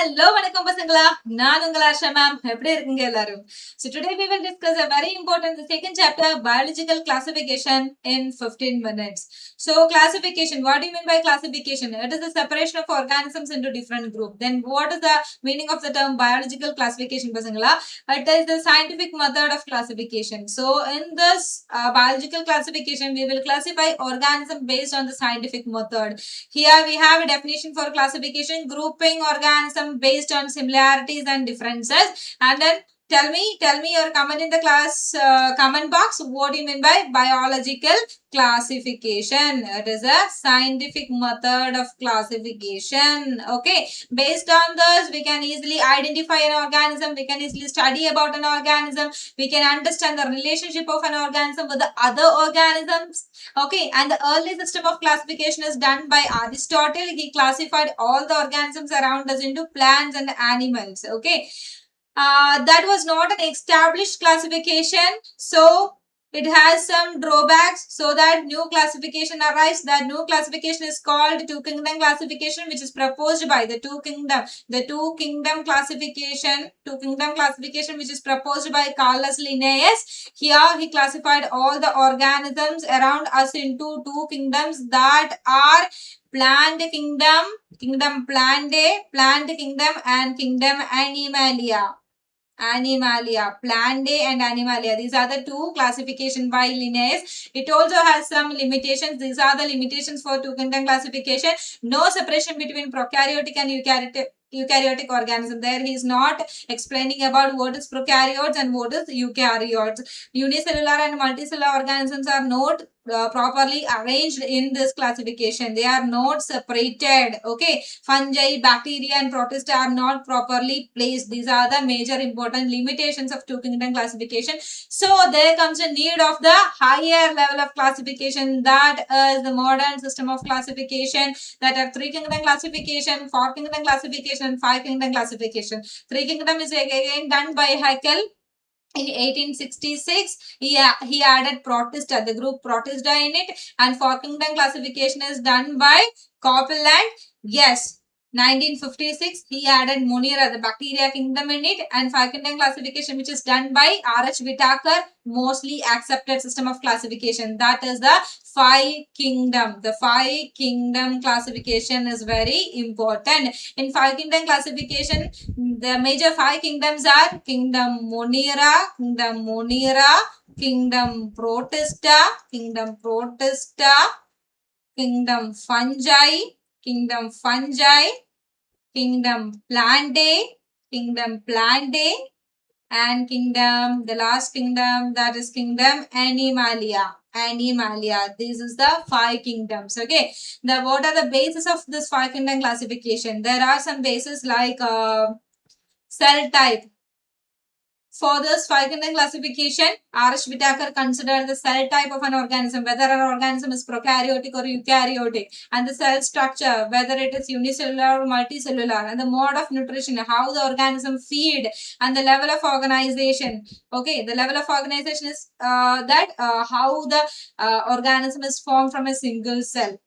Hello, வணக்கம் பசங்களா. நான் உங்கள் ஆஷா மேம். எப்படி இருக்கீங்க எல்லாரும்? So today we will discuss a very important the second chapter biological classification in 15 minutes. So classification, what do you mean by classification? It is the separation of organisms into different groups. Then what is the meaning of the term biological classification பசங்களா? It is the scientific method of classification. So in this biological classification we will classify organism based on the scientific method. Here we have a definition for classification, grouping organism based on similarities and differences. And then tell me your comment in the class comment box. What do you mean by biological classification? It is a scientific method of classification. Okay, based on this we can easily identify an organism, we can easily study about an organism, we can understand the relationship of an organism with the other organisms. Okay, and the early system of classification is done by Aristotle. He classified all the organisms around us into plants and animals. Okay, that was not an established classification, so it has some drawbacks. So that new classification arrives. That new classification is called two kingdom classification, which is proposed by the two kingdom classification which is proposed by Carolus Linnaeus. Here he classified all the organisms around us into two kingdoms, that are plant kingdom plant kingdom and kingdom Plantae and Animalia. These are the two classification by Linnaeus. It also has some limitations. These are the limitations for two kingdom classification. No separation between prokaryotic and eukaryotic organism. There he is not explaining about what is prokaryotes and what is eukaryotes. Unicellular and multicellular organisms are not properly arranged in this classification. They are not separated. Okay, fungi, bacteria and protista are not properly placed. These are the major important limitations of two kingdom classification. So there comes a need of the higher level of classification, that is the modern system of classification, that are three kingdom classification, four kingdom classification and five kingdom classification. Three kingdom is again done by Haeckel. In 1866, he added Protista, the group Protista in it, and four kingdom classification is done by Copeland. Yes, 1956, he added Monera, the bacteria kingdom in it, and five kingdom classification which is done by R.H. Whitaker, mostly accepted system of classification. That is the five kingdom. The five kingdom classification is very important. In five kingdom classification, the major five kingdoms are kingdom Monera, kingdom Protista, kingdom fungi, kingdom Plantae, and the last kingdom, that is kingdom Animalia. This is the five kingdoms. Okay, what are the basis of this five kingdom classification? There are some bases like cell type. For this five kingdom classification, R.H. Whitaker considered the cell type of an organism, whether an organism is prokaryotic or eukaryotic, and the cell structure, whether it is unicellular or multicellular, and the mode of nutrition, how the organism feed, and the level of organization. Okay, the level of organization is how the organism is formed from a single cell.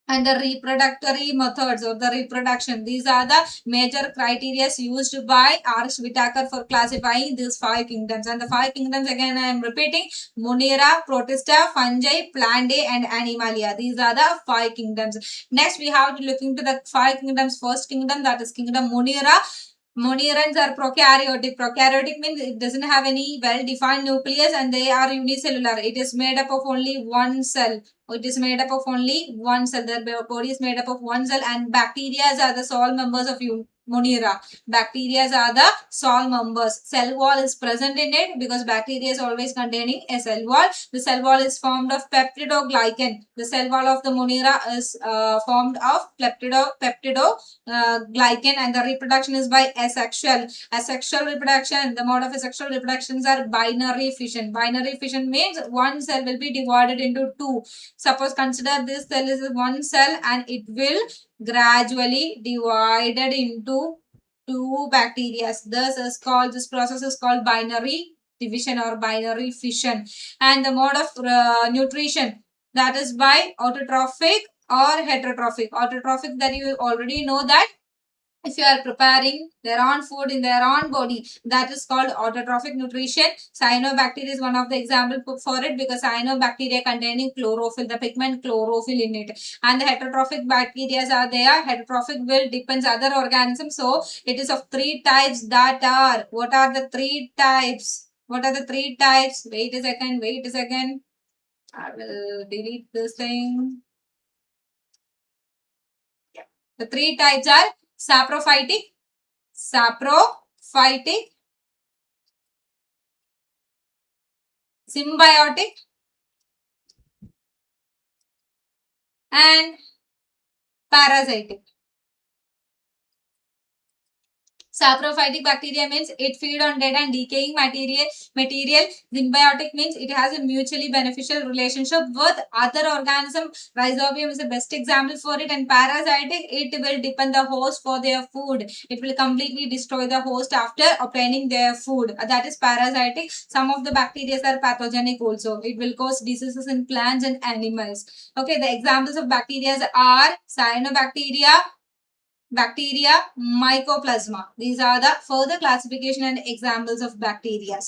And the reproductory methods or the reproduction. These are the major criteria used by R.H. Whitaker for classifying these five kingdoms. And the five kingdoms, again I am repeating: Monera, Protista, fungi, Plantae and Animalia. These are the five kingdoms. Next we have to look into the five kingdoms. First kingdom, that is kingdom Monera. Monerans are prokaryotic. Prokaryotic means it doesn't have any well-defined nucleus and they are unicellular. It is made up of only one cell. Their body is made up of one cell, and bacteria are the sole members of Monera. Bacteria are the sole members. Cell wall is present in it because bacteria is always containing a cell wall. The cell wall is formed of peptidoglycan. The cell wall of the Monera is formed of peptidoglycan, and the reproduction is by asexual. Asexual reproduction, the mode of asexual reproductions are binary fission. Binary fission means one cell will be divided into two. Suppose consider this cell is one cell and it will gradually divided into two bacteria. This process is called binary division or binary fission. And the mode of nutrition, that is by autotrophic or heterotrophic. Autotrophic, that you already know that if you are preparing their own food in their own body, that is called autotrophic nutrition. Cyanobacteria is one of the example for it, because cyanobacteria containing chlorophyll, the pigment chlorophyll in it. And the heterotrophic bacteria are there. Heterotrophic will depends other organisms. So it is of three types that are, what are the three types? What are the three types? Wait a second, wait a second. I will delete this thing. The three types are saprophytic, symbiotic, and parasitic. Saprophytic bacteria means it feed on dead and decaying material. Symbiotic means it has a mutually beneficial relationship with other organism. Rhizobium is the best example for it. And parasitic, it will depend the host for their food. It will completely destroy the host after obtaining their food. That is parasitic. Some of the bacteria are pathogenic also. It will cause diseases in plants and animals. Okay, the examples of bacteria are cyanobacteria, bacteria, mycoplasma. These are the further classification and examples of bacteria.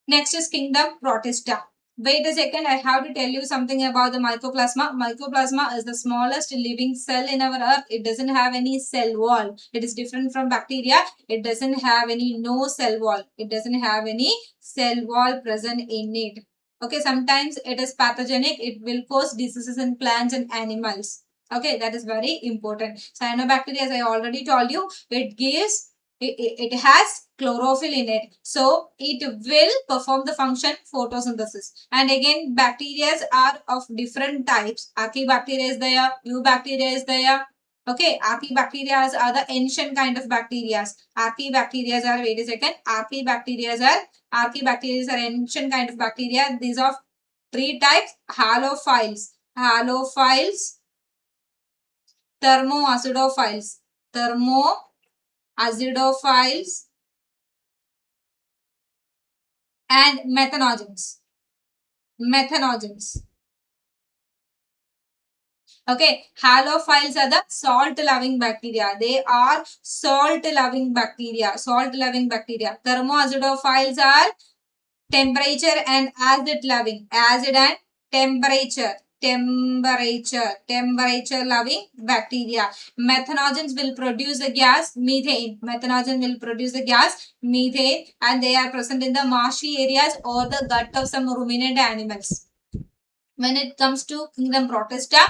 Next is kingdom Protista. Wait a second, I have to tell you something about the mycoplasma. Mycoplasma is the smallest living cell in our earth. It doesn't have any cell wall. It is different from bacteria. It doesn't have any no cell wall. It doesn't have any cell wall present in it. Okay, sometimes it is pathogenic. It will cause diseases in plants and animals. Okay, that is very important. Cyanobacteria, as I already told you, it has chlorophyll in it. So it will perform the function photosynthesis. And again, bacteria are of different types. Archaebacteria is there, eubacteria is there. Okay, archaebacteria are the ancient kind of bacteria. Archaebacteria are, wait a second, archaebacteria are ancient kind of bacteria. These are three types: halophiles, thermoacidophiles, and methanogens. Okay, halophiles are the salt-loving bacteria. They are salt-loving bacteria. Thermoacidophiles are temperature and acid-loving. Acid and temperature. Temperature-loving bacteria. Methanogens will produce the gas methane. And they are present in the marshy areas or the gut of some ruminant animals. When it comes to kingdom Protista,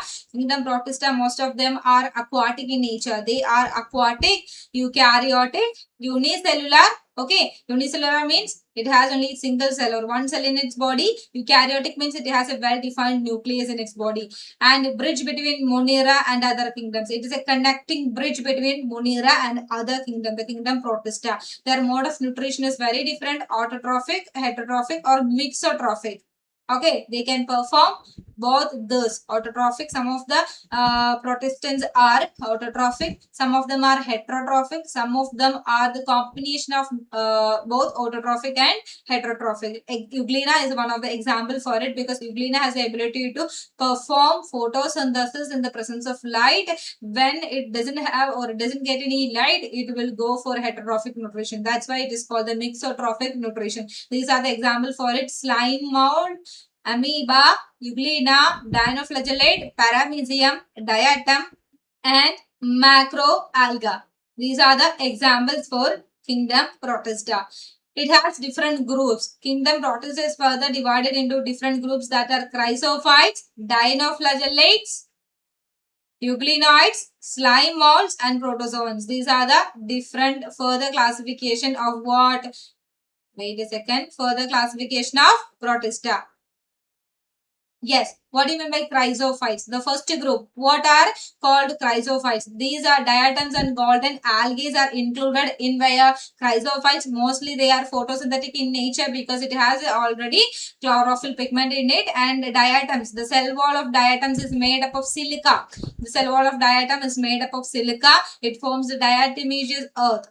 most of them are aquatic in nature. They are aquatic, eukaryotic, unicellular. Okay, unicellular means it has only single cell or one cell in its body. Eukaryotic means it has a well-defined nucleus in its body. And bridge between Monera and other kingdoms. It is a connecting bridge between Monera and other kingdom, the kingdom Protista. Their mode of nutrition is very different: autotrophic, heterotrophic, or mixotrophic. Okay, they can perform both this. Autotrophic, some of the protistants are autotrophic, some of them are heterotrophic, some of them are the combination of both autotrophic and heterotrophic. Euglena is one of the example for it, because Euglena has the ability to perform photosynthesis in the presence of light. When it doesn't have or it doesn't get any light, it will go for heterotrophic nutrition. That's why it is called the mixotrophic nutrition. These are the example for it: slime mold, amoeba, euglena, dinoflagellate, paramecium, diatom, and macroalga. These are the examples for kingdom Protista. It has different groups. Kingdom Protista is further divided into different groups that are chrysophytes, dinoflagellates, euglenoids, slime molds, and protozoans. These are the different further classification of what? Wait a second. Further classification of Protista. Yes. What do you mean by chrysophytes? The first group. What are called chrysophytes? These are diatoms and golden algae are included in where chrysophytes. Mostly they are photosynthetic in nature because it has already chlorophyll pigment in it. And diatoms. The cell wall of diatoms is made up of silica. The cell wall of diatom is made up of silica. It forms the diatomaceous earth.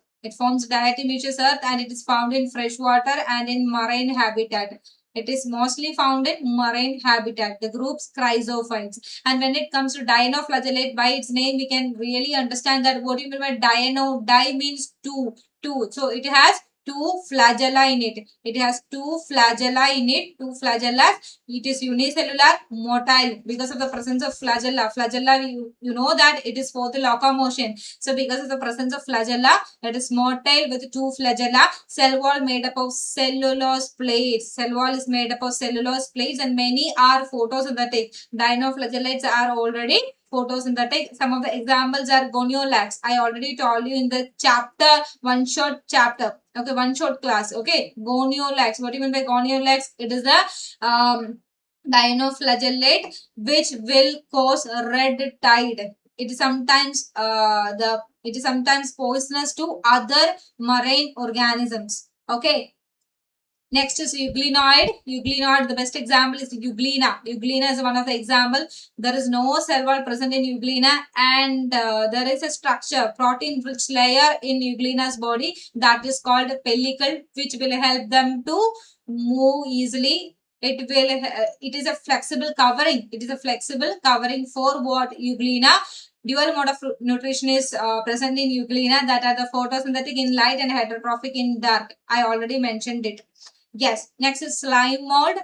And it is found in fresh water and in marine habitat. It is mostly found in marine habitat, the groups chrysophytes. And when it comes to dinoflagellate, by its name, we can really understand that what do you mean by dino? Di means two, two. So it has two flagella in it. It has two flagella in it, two flagella. It is unicellular, motile because of the presence of flagella. Flagella, you know that it is for the locomotion. So because of the presence of flagella, it is motile with two flagella. Cell wall made up of cellulose plates. Cell wall is made up of cellulose plates and many are photosynthetic. Dinoflagellates are already photosynthetic. Some of the examples are goniolacs. I already told you in the chapter, one short chapter. Okay, one short class. Okay, goniolacs. What do you mean by goniolacs? It is the dinoflagellate which will cause red tide. It is sometimes it is sometimes poisonous to other marine organisms. Okay. Next is euglenoid. Euglenoid, the best example is euglena. Euglena is one of the example. There is no cell wall present in euglena and there is a structure, protein rich layer in euglena's body that is called pellicle, which will help them to move easily. It is a flexible covering. It is a flexible covering for what? Euglena. Dual mode of nutrition is present in euglena, that are the photosynthetic in light and heterotrophic in dark. I already mentioned it. Yes. Next is slime mold.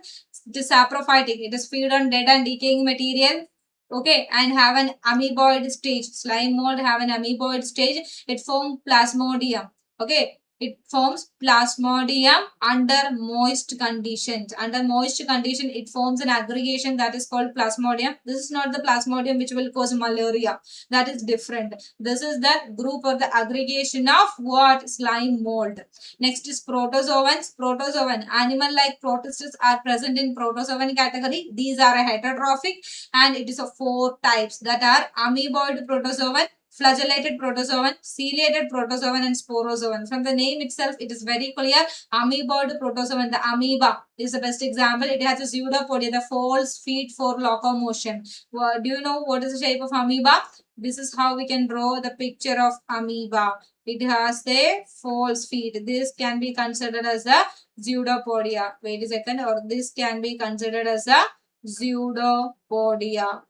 It is saprophytic. It is feed on dead and decaying material. Okay, and have an amoeboid stage. Slime mold have an amoeboid stage. It forms plasmodium. Okay, it forms plasmodium under moist conditions. Under moist condition, it forms an aggregation that is called plasmodium. This is not the plasmodium which will cause malaria. That is different. This is the group or the aggregation of what? Slime mold. Next is protozoans. Protozoan, animal-like protists are present in protozoan category. These are a heterotrophic and it is of four types, that are amoeboid protozoan, flagellated protozoan, ciliated protozoan and sporozoan. From the name itself, it is very clear. Amoeboid protozoan, the amoeba is the best example. It has a pseudopodia, the false feet for locomotion. Do you know what is the shape of amoeba? This is how we can draw the picture of amoeba. It has a false feet. This can be considered as a pseudopodia. Wait a second. Or this can be considered as a pseudopodia.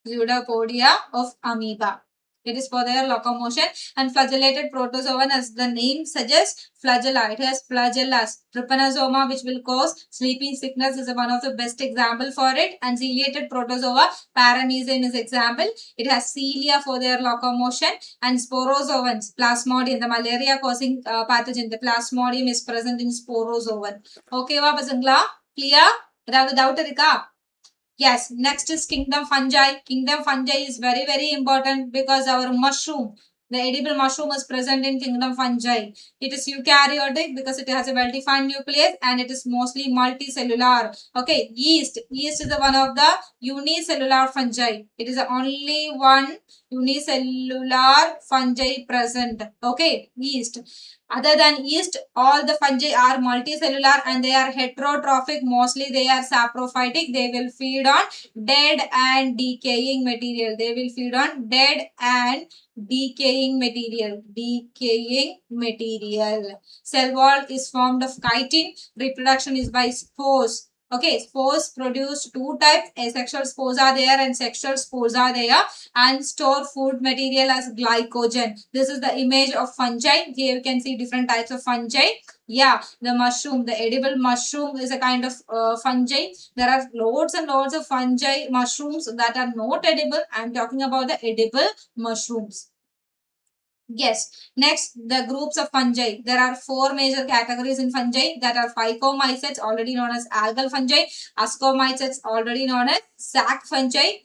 Pseudopodia of amoeba. It is for their locomotion. And flagellated protozoan, as the name suggests, flagella. It has flagellas. Trypanosoma, which will cause sleeping sickness, is one of the best example for it. And ciliated protozoa, paramecium is example. It has cilia for their locomotion. And sporozoans, plasmodium, the malaria causing pathogen. The plasmodium is present in sporozoan. Okay, va pasangla? Clear? Without doubt, yes, next is kingdom fungi. Kingdom fungi is very, very important because our mushroom, the edible mushroom, is present in kingdom fungi. It is eukaryotic because it has a well-defined nucleus and it is mostly multicellular. Okay, yeast. Yeast is the one of the unicellular fungi. It is the only one unicellular fungi present. Okay, yeast. Other than yeast, all the fungi are multicellular and they are heterotrophic. Mostly they are saprophytic. They will feed on dead and decaying material. They will feed on dead and decaying material. Decaying material. Cell wall is formed of chitin. Reproduction is by spores. Okay, spores produce two types. Asexual spores are there and sexual spores are there, and store food material as glycogen. This is the image of fungi. Here you can see different types of fungi. Yeah, the mushroom, the edible mushroom is a kind of fungi. There are loads and loads of fungi mushrooms that are not edible. I am talking about the edible mushrooms. Yes. Next, the groups of fungi. There are four major categories in fungi, that are phycomycetes, already known as algal fungi, ascomycetes, already known as sac fungi,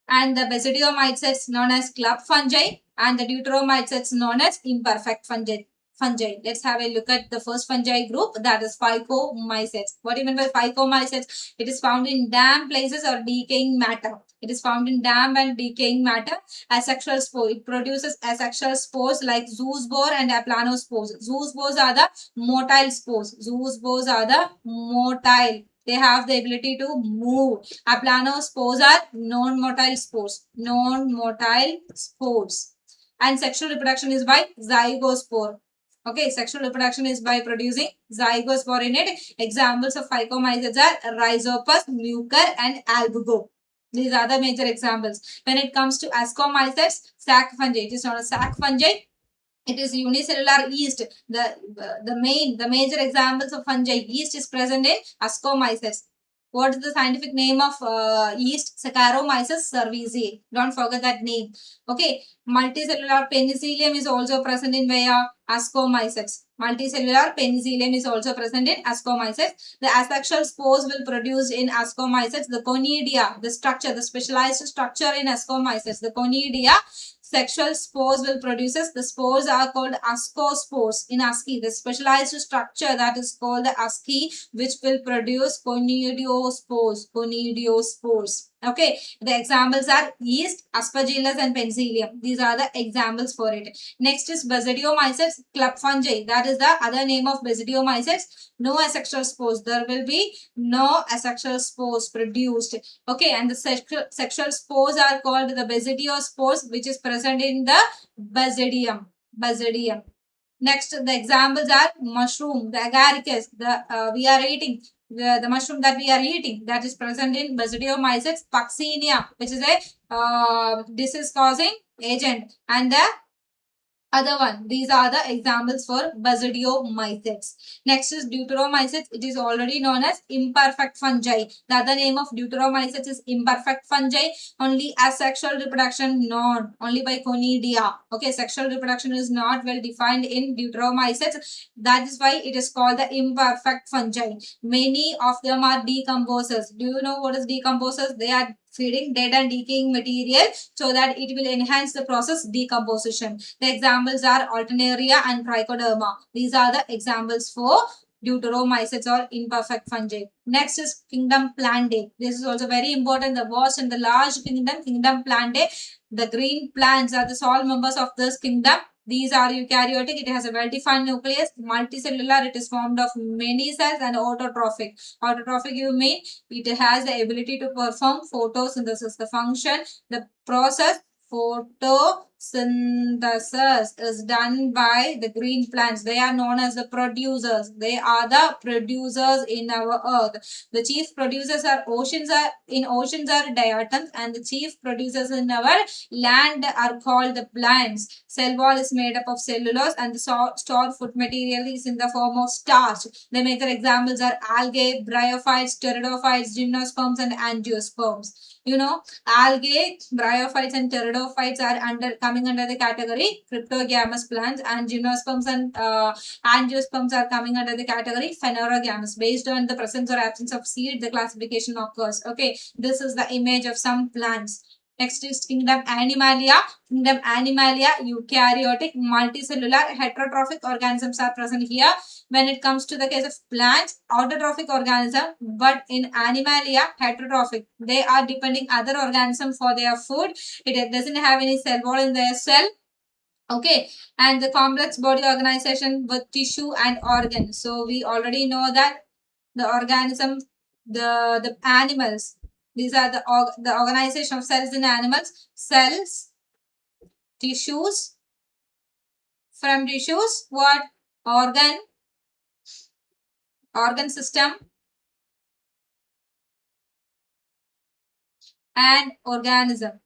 and the basidiomycetes known as club fungi, and the deuteromycetes known as imperfect fungi. Let's have a look at the first fungi group, that is phycomycetes. What do you mean by phycomycetes? It is found in damp places or decaying matter. It is found in damp and decaying matter. Asexual spore. It produces asexual spores like zoospore and aplanospores. Zoospores are the motile spores. Zoospores are the motile. They have the ability to move. Aplanospores are non-motile spores. Non-motile spores. And sexual reproduction is by zygospore. Okay, sexual reproduction is by producing zygospore in it. Examples of phycomycetes are Rhizopus, Mucor, and Albugo. These are the major examples. When it comes to ascomycetes, sac fungi, it is not a sac fungi. It is unicellular yeast. The major examples of fungi. Yeast is present in ascomycetes. What is the scientific name of yeast? Saccharomyces cerevisiae. Don't forget that name. Okay. Multicellular penicillium is also present in where? Ascomycetes. Multicellular penicillium is also present in ascomycetes. The asexual spores will produce in ascomycetes. The conidia, the structure, the specialized structure in ascomycetes. The conidia sexual spores will produces. The spores are called ascospores in ASCII. The specialized structure that is called the ASCII, which will produce conidiospores. Conidiospores. Okay. The examples are yeast, aspergillus, and penicillium. These are the examples for it. Next is basidiomycetes, club fungi. That is the other name of basidiomycetes. No asexual spores. There will be no asexual spores produced. Okay, and the sexual spores are called the basidiospores, which is present in the basidium. Basidium. Next, the examples are mushroom, the agaricus, we are eating. The mushroom that we are eating, that is present in Basidiomycetes, Puccinia, which is a disease causing agent, and the other one. These are the examples for basidiomycetes. Next is deuteromycetes. It is already known as imperfect fungi. The other name of deuteromycetes is imperfect fungi. Only asexual reproduction known. Only by conidia. Okay, sexual reproduction is not well defined in deuteromycetes. That is why it is called the imperfect fungi. Many of them are decomposers. Do you know what is decomposers? They are feeding dead and decaying material so that it will enhance the process decomposition. The examples are Alternaria and Trichoderma. These are the examples for deuteromycetes or imperfect fungi. Next is kingdom Plantae. This is also very important. The vast and the large kingdom Plantae. The green plants are the sole members of this kingdom. These are eukaryotic. It has a well-defined nucleus. Multicellular. It is formed of many cells, and autotrophic. Autotrophic, you mean it has the ability to perform photosynthesis. The function, the process photosynthesis is done by the green plants. They are known as the producers. They are the producers in our earth. The chief producers are oceans are diatoms, and the chief producers in our land are called the plants. Cell wall is made up of cellulose, and the stored food material is in the form of starch. The major examples are algae, bryophytes, pteridophytes, gymnosperms, and angiosperms. You know, algae, bryophytes, and pteridophytes are coming under the category cryptogamous plants, and gymnosperms and angiosperms are coming under the category phanerogamous. Based on the presence or absence of seed, the classification occurs. Okay, this is the image of some plants. Next is kingdom Animalia. Kingdom Animalia, eukaryotic, multicellular, heterotrophic organisms are present here. When it comes to the case of plants, autotrophic organism, but in Animalia, heterotrophic. They are depending other organism for their food. It doesn't have any cell wall in their cell. Okay, and the complex body organization with tissue and organ. So we already know that the organism, the animals, these are the organization of cells in animals. Cells, tissues, from tissues, what? Organ system, and organism.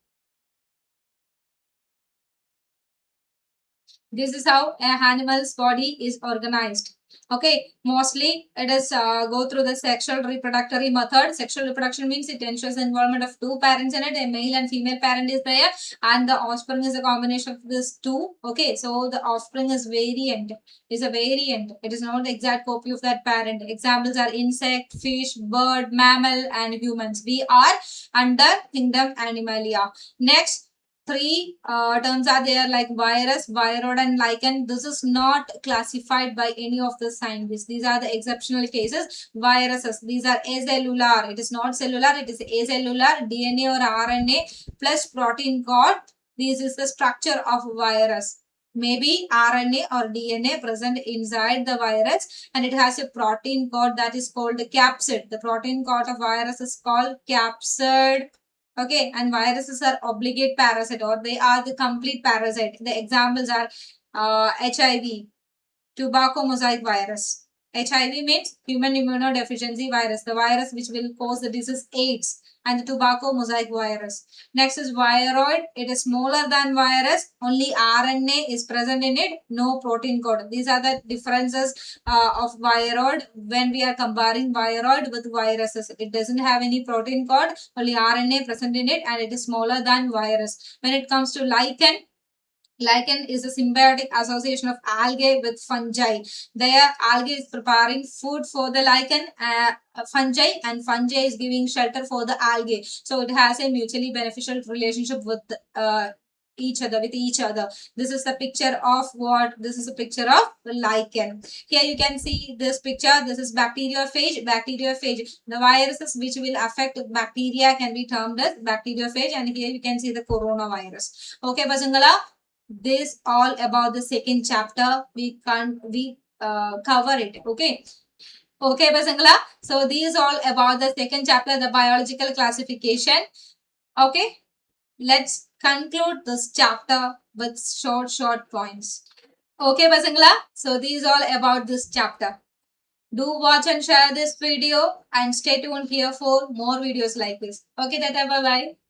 This is how a animal's body is organized. Okay, mostly it is go through the sexual reproductory method. Sexual reproduction means it ensures the involvement of two parents in it. A male and female parent is there, and the offspring is a combination of these two. Okay, so the offspring is variant. Is a variant. It is not the exact copy of that parent. Examples are insect, fish, bird, mammal, and humans. We are under kingdom Animalia. Next, three terms are there like virus, virod, and lichen. This is not classified by any of the scientists. These are the exceptional cases. Viruses, these are acellular. It is not cellular, it is acellular. DNA or RNA plus protein code. This is the structure of virus. Maybe RNA or DNA present inside the virus, and it has a protein code that is called capsid. The protein code of virus is called capsid. Okay, and viruses are obligate parasite, or they are the complete parasite. The examples are HIV, tobacco mosaic virus. HIV means human immunodeficiency virus, the virus which will cause the disease AIDS, and the tobacco mosaic virus. Next is viroid. It is smaller than virus. Only RNA is present in it. No protein code. These are the differences of viroid when we are comparing viroid with viruses. It doesn't have any protein code. Only RNA present in it, and it is smaller than virus. When it comes to lichen, lichen is a symbiotic association of algae with fungi. There, algae is preparing food for the lichen, fungi, and fungi is giving shelter for the algae. So it has a mutually beneficial relationship with each other. This is the picture of what? This is a picture of lichen. Here you can see this picture. This is bacteriophage. Bacteriophage. The viruses which will affect bacteria can be termed as bacteriophage. And here you can see the coronavirus. Okay, Bajangala. This all about the second chapter. We cover it. Okay, Basangala. So these all about the second chapter, the biological classification. Okay, let's conclude this chapter with short points. Okay, Basangala. So these all about this chapter. Do watch and share this video and stay tuned here for more videos like this. Okay, tata, bye bye.